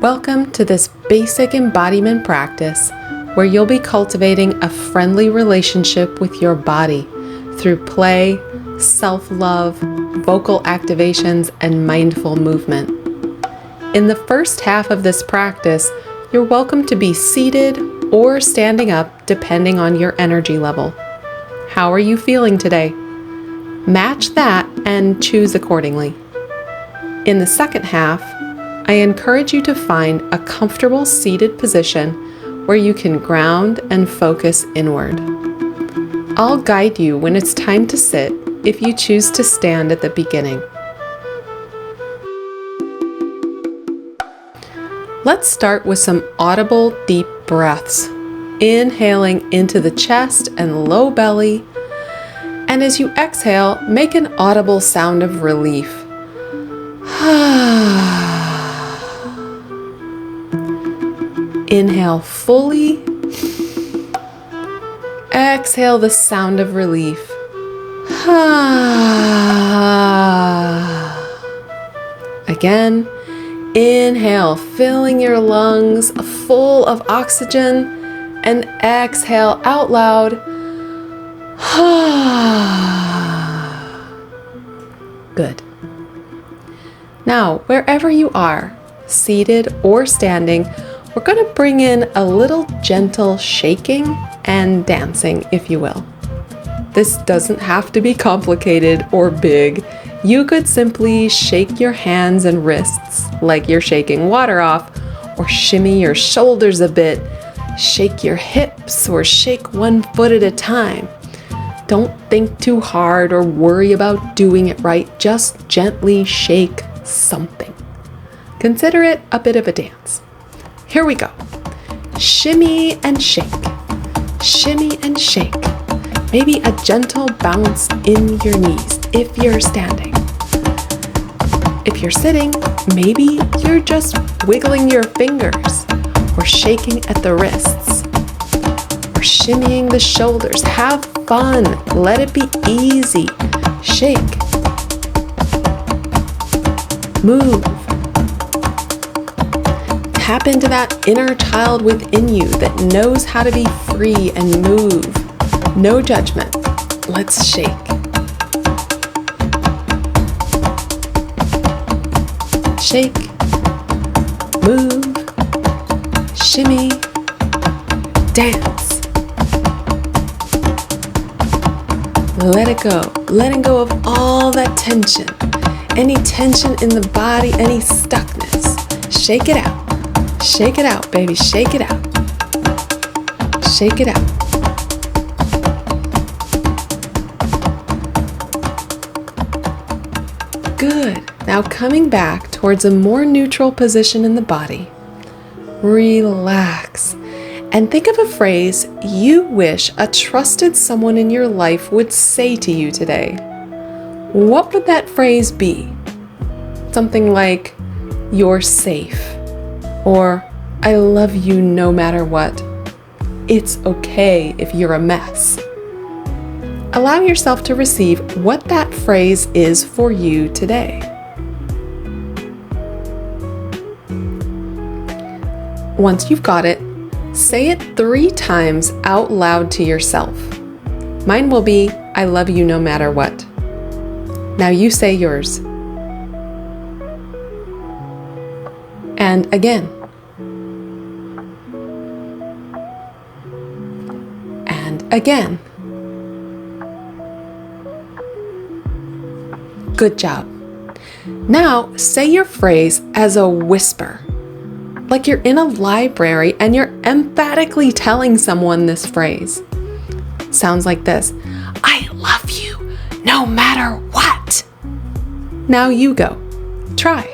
Welcome to this basic embodiment practice where you'll be cultivating a friendly relationship with your body through play, self-love, vocal activations, and mindful movement. In the first half of this practice, you're welcome to be seated or standing up depending on your energy level. How are you feeling today? Match that and choose accordingly. In the second half, I encourage you to find a comfortable seated position where you can ground and focus inward. I'll guide you when it's time to sit if you choose to stand at the beginning. Let's start with some audible deep breaths, inhaling into the chest and low belly, and as you exhale, make an audible sound of relief. Inhale fully. Exhale the sound of relief. Again, inhale, filling your lungs full of oxygen, and exhale out loud. Good. Now, wherever you are, seated or standing, we're going to bring in a little gentle shaking and dancing, if you will. This doesn't have to be complicated or big. You could simply shake your hands and wrists like you're shaking water off, or shimmy your shoulders a bit, shake your hips, or shake one foot at a time. Don't think too hard or worry about doing it right. Just gently shake something. Consider it a bit of a dance. Here we go. Shimmy and shake. Shimmy and shake. Maybe a gentle bounce in your knees if you're standing. If you're sitting, maybe you're just wiggling your fingers or shaking at the wrists or shimmying the shoulders. Have fun. Let it be easy. Shake. Move. Tap into that inner child within you that knows how to be free and move. No judgment. Let's shake. Shake. Move. Shimmy. Dance. Let it go. Letting go of all that tension. Any tension in the body, any stuckness. Shake it out. Shake it out, baby. Shake it out. Shake it out. Good. Now coming back towards a more neutral position in the body. Relax. And think of a phrase you wish a trusted someone in your life would say to you today. What would that phrase be? Something like, "You're safe." Or, "I love you no matter what." It's okay if you're a mess. Allow yourself to receive what that phrase is for you today. Once you've got it, say it 3 times out loud to yourself. Mine will be, "I love you no matter what." Now you say yours. And again. And again. Good job. Now say your phrase as a whisper, like you're in a library and you're emphatically telling someone this phrase. Sounds like this. "I love you no matter what." Now you go. Try.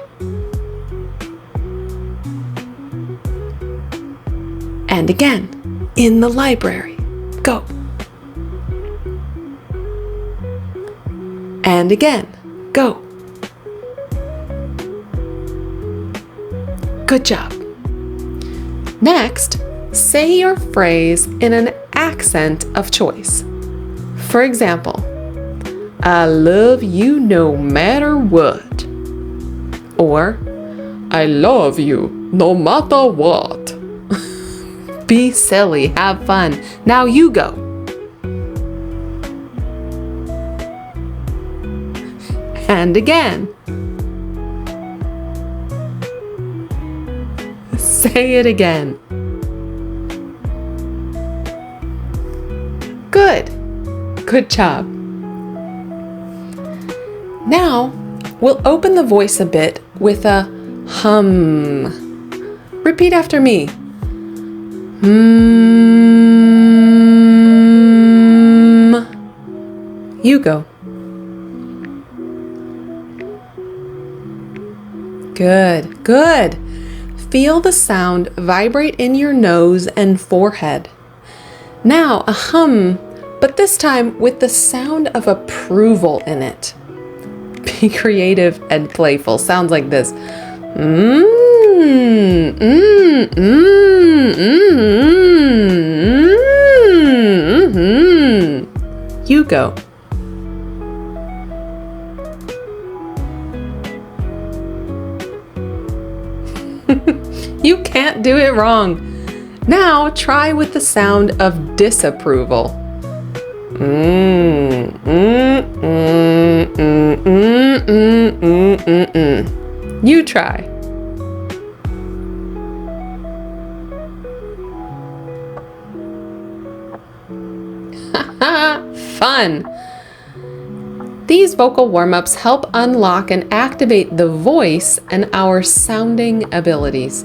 And again, in the library. Go. And again. Go. Good job. Next, say your phrase in an accent of choice. For example, "I love you no matter what." Or, "I love you No matter what. Be silly, have fun. Now you go. And again. Say it again. Good. Good job. Now, we'll open the voice a bit with a hum. Repeat after me. You go. Good, good. Feel the sound vibrate in your nose and forehead. Now a hum, but this time with the sound of approval in it. Be creative and playful. Sounds like this. You go. You can't do it wrong. Now try with the sound of disapproval. You try. Fun! These vocal warm-ups help unlock and activate the voice and our sounding abilities.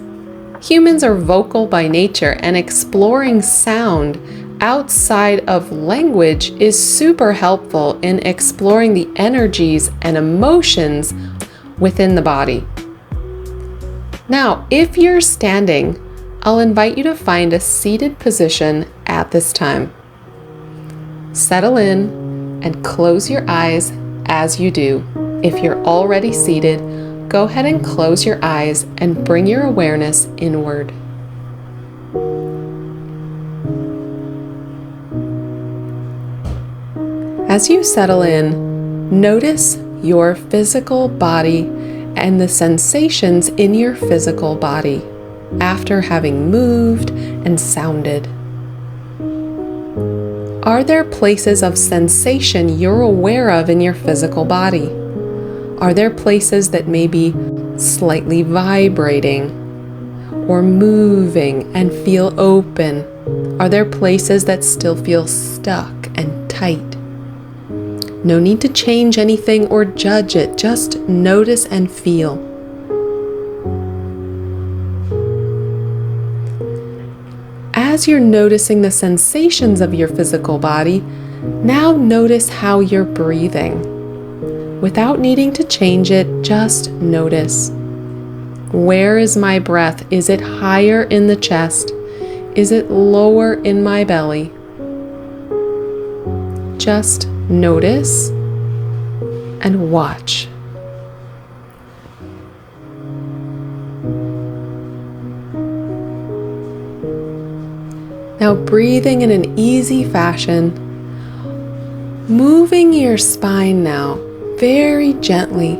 Humans are vocal by nature, and exploring sound outside of language is super helpful in exploring the energies and emotions within the body. Now, if you're standing, I'll invite you to find a seated position at this time. Settle in and close your eyes as you do. If you're already seated, go ahead and close your eyes and bring your awareness inward. As you settle in, notice your physical body and the sensations in your physical body after having moved and sounded. Are there places of sensation you're aware of in your physical body? Are there places that may be slightly vibrating or moving and feel open? Are there places that still feel stuck and tight? No need to change anything or judge it, just notice and feel. As you're noticing the sensations of your physical body, now notice how you're breathing. Without needing to change it, just notice. Where is my breath? Is it higher in the chest? Is it lower in my belly? Just notice and watch. Now breathing in an easy fashion, moving your spine now very gently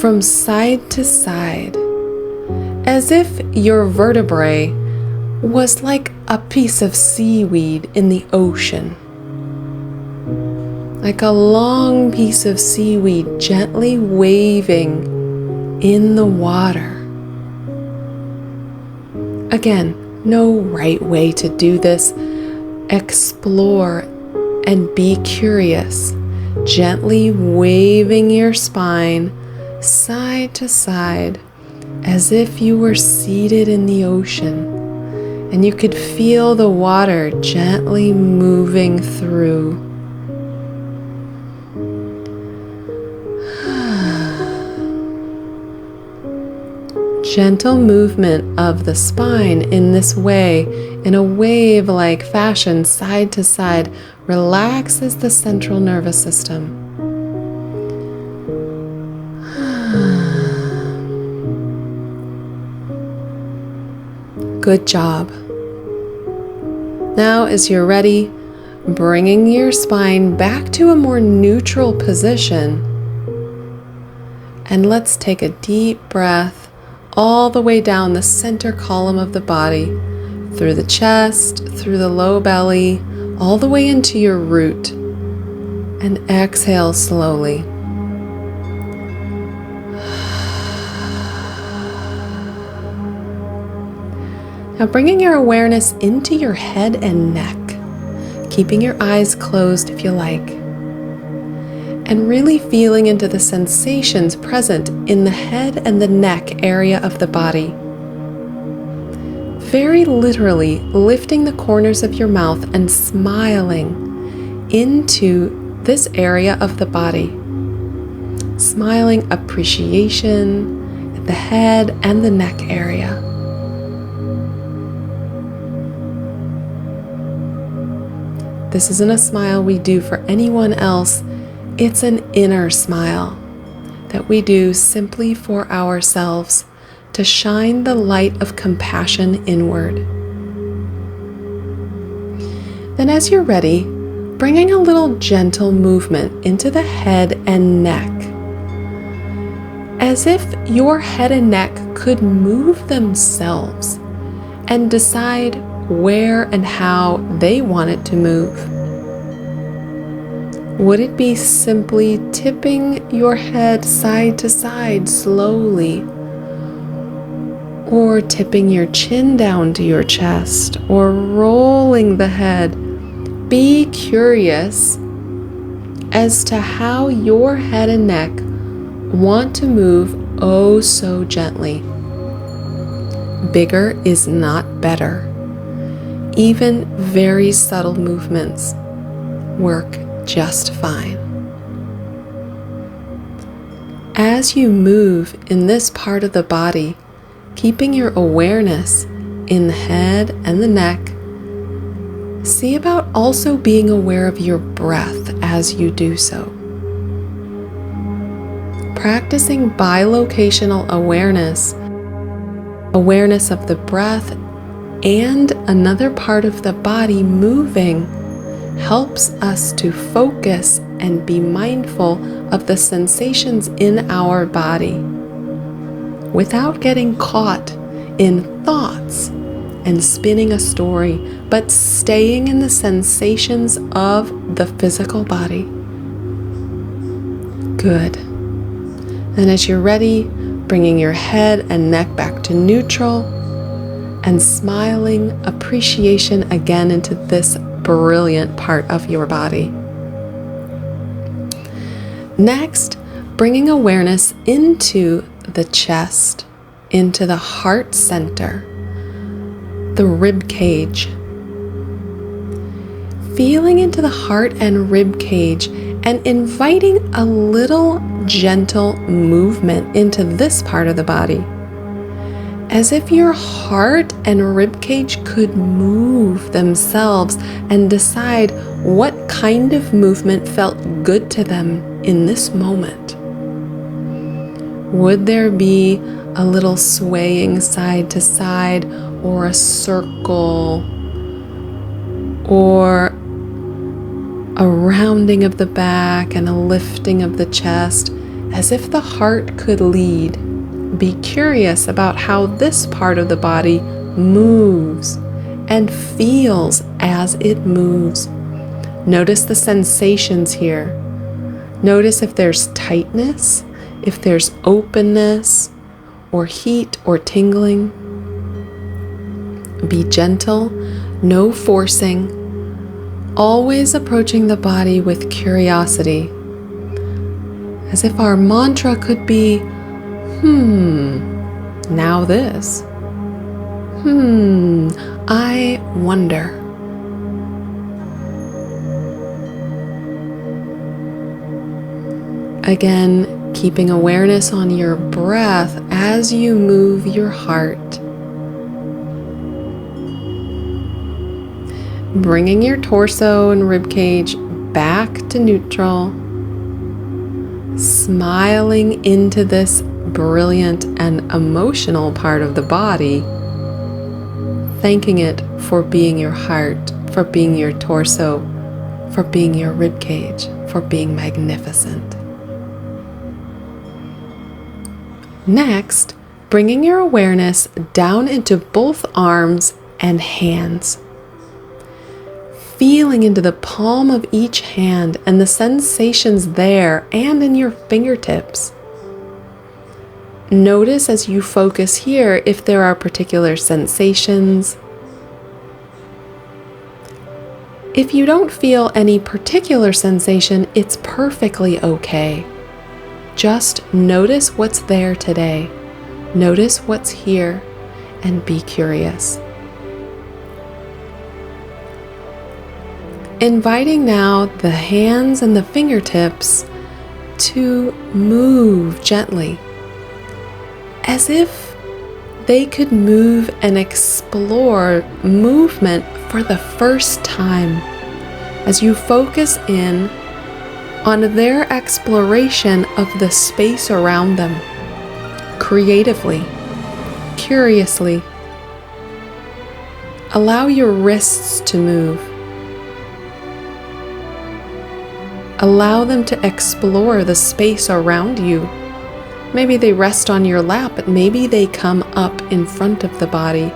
from side to side, as if your vertebrae was like a piece of seaweed in the ocean. Like a long piece of seaweed gently waving in the water. Again, no right way to do this. Explore and be curious. Gently waving your spine side to side as if you were seated in the ocean and you could feel the water gently moving through. Gentle movement of the spine in this way, in a wave-like fashion, side to side, relaxes the central nervous system. Good job. Now, as you're ready, bringing your spine back to a more neutral position, and let's take a deep breath all the way down the center column of the body, through the chest, through the low belly, all the way into your root. And exhale slowly. Now bringing your awareness into your head and neck, keeping your eyes closed if you like, and really feeling into the sensations present in the head and the neck area of the body. Very literally lifting the corners of your mouth and smiling into this area of the body. Smiling appreciation at the head and the neck area. This isn't a smile we do for anyone else. It's an inner smile that we do simply for ourselves to shine the light of compassion inward. Then as you're ready, bringing a little gentle movement into the head and neck, as if your head and neck could move themselves and decide where and how they want it to move. Would it be simply tipping your head side to side slowly? Or tipping your chin down to your chest, or rolling the head? Be curious as to how your head and neck want to move oh so gently. Bigger is not better. Even very subtle movements work just fine. As you move in this part of the body, keeping your awareness in the head and the neck, see about also being aware of your breath as you do so. Practicing bilocational awareness, awareness of the breath and another part of the body moving, helps us to focus and be mindful of the sensations in our body without getting caught in thoughts and spinning a story, but staying in the sensations of the physical body. Good. Then as you're ready, bringing your head and neck back to neutral and smiling appreciation again into this brilliant part of your body. Next, bringing awareness into the chest, into the heart center, the rib cage. Feeling into the heart and rib cage and inviting a little gentle movement into this part of the body. As if your heart and rib cage could move themselves and decide what kind of movement felt good to them in this moment. Would there be a little swaying side to side, or a circle, or a rounding of the back and a lifting of the chest, as if the heart could lead? Be curious about how this part of the body moves and feels as it moves. Notice the sensations here. Notice if there's tightness, if there's openness, or heat or tingling. Be gentle, no forcing, always approaching the body with curiosity. As if our mantra could be, now this. I wonder. Again, keeping awareness on your breath as you move your heart. Bringing your torso and ribcage back to neutral. Smiling into this brilliant and emotional part of the body. Thanking it for being your heart, for being your torso, for being your ribcage, for being magnificent. Next, bringing your awareness down into both arms and hands. Feeling into the palm of each hand and the sensations there and in your fingertips. Notice as you focus here if there are particular sensations. If you don't feel any particular sensation, it's perfectly okay. Just notice what's there today. Notice what's here and be curious. Inviting now the hands and the fingertips to move gently, as if they could move and explore movement for the first time, as you focus in on their exploration of the space around them, creatively, curiously. Allow your wrists to move. Allow them to explore the space around you. Maybe they rest on your lap, but maybe they come up in front of the body.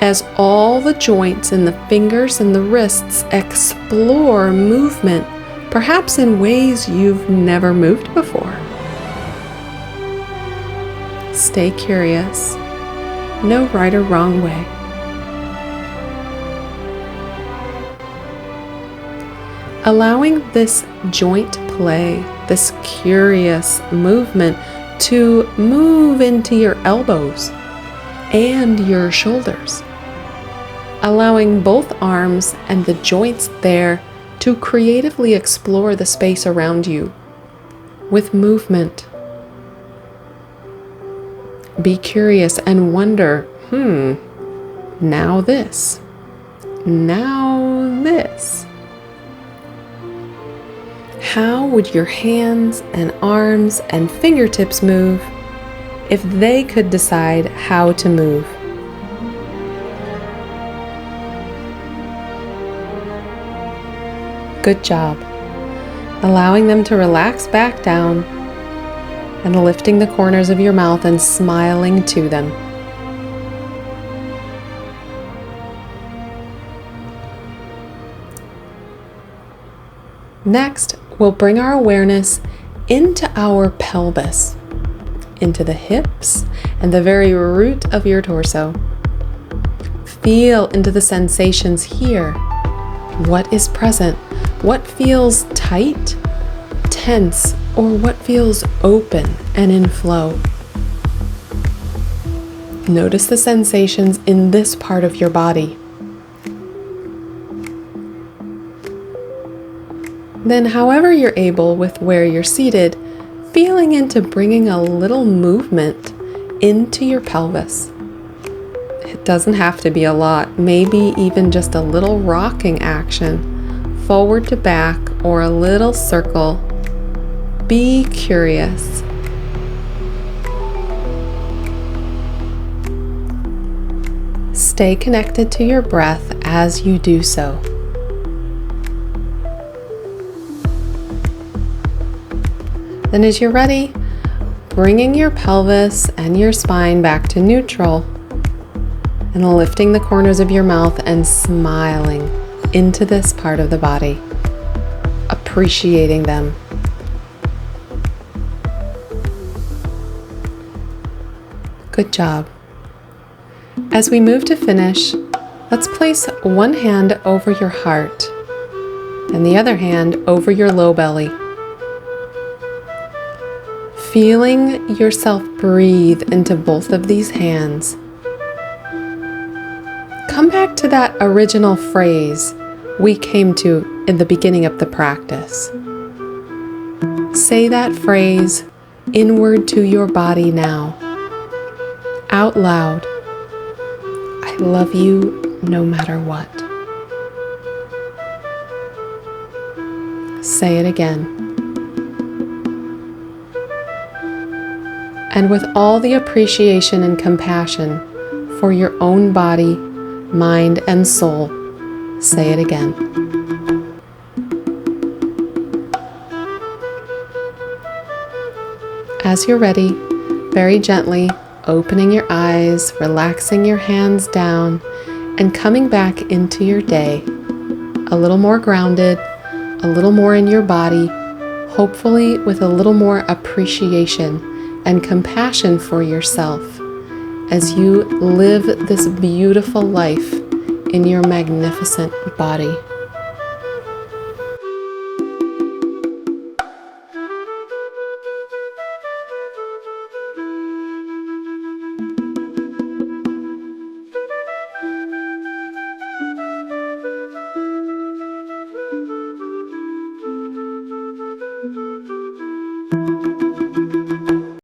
As all the joints in the fingers and the wrists explore movement, perhaps in ways you've never moved before. Stay curious. No right or wrong way. Allowing this joint play, this curious movement to move into your elbows and your shoulders. Allowing both arms and the joints there to creatively explore the space around you with movement. Be curious and wonder, now this, now this. How would your hands and arms and fingertips move if they could decide how to move? Good job. Allowing them to relax back down and lifting the corners of your mouth and smiling to them. Next, we'll bring our awareness into our pelvis, into the hips and the very root of your torso. Feel into the sensations here. What is present? What feels tight, tense, or what feels open and in flow? Notice the sensations in this part of your body. Then, however you're able with where you're seated, feeling into bringing a little movement into your pelvis. It doesn't have to be a lot, maybe even just a little rocking action, forward to back, or a little circle. Be curious. Stay connected to your breath as you do so. Then as you're ready, bringing your pelvis and your spine back to neutral and lifting the corners of your mouth and smiling into this part of the body, appreciating them. Good job. As we move to finish, let's place one hand over your heart and the other hand over your low belly. Feeling yourself breathe into both of these hands. Come back to that original phrase we came to in the beginning of the practice. Say that phrase inward to your body now, out loud. I love you no matter what. Say it again. And with all the appreciation and compassion for your own body, mind, and soul, say it again. As you're ready, very gently opening your eyes, relaxing your hands down, and coming back into your day a little more grounded, a little more in your body, hopefully with a little more appreciation and compassion for yourself as you live this beautiful life in your magnificent body.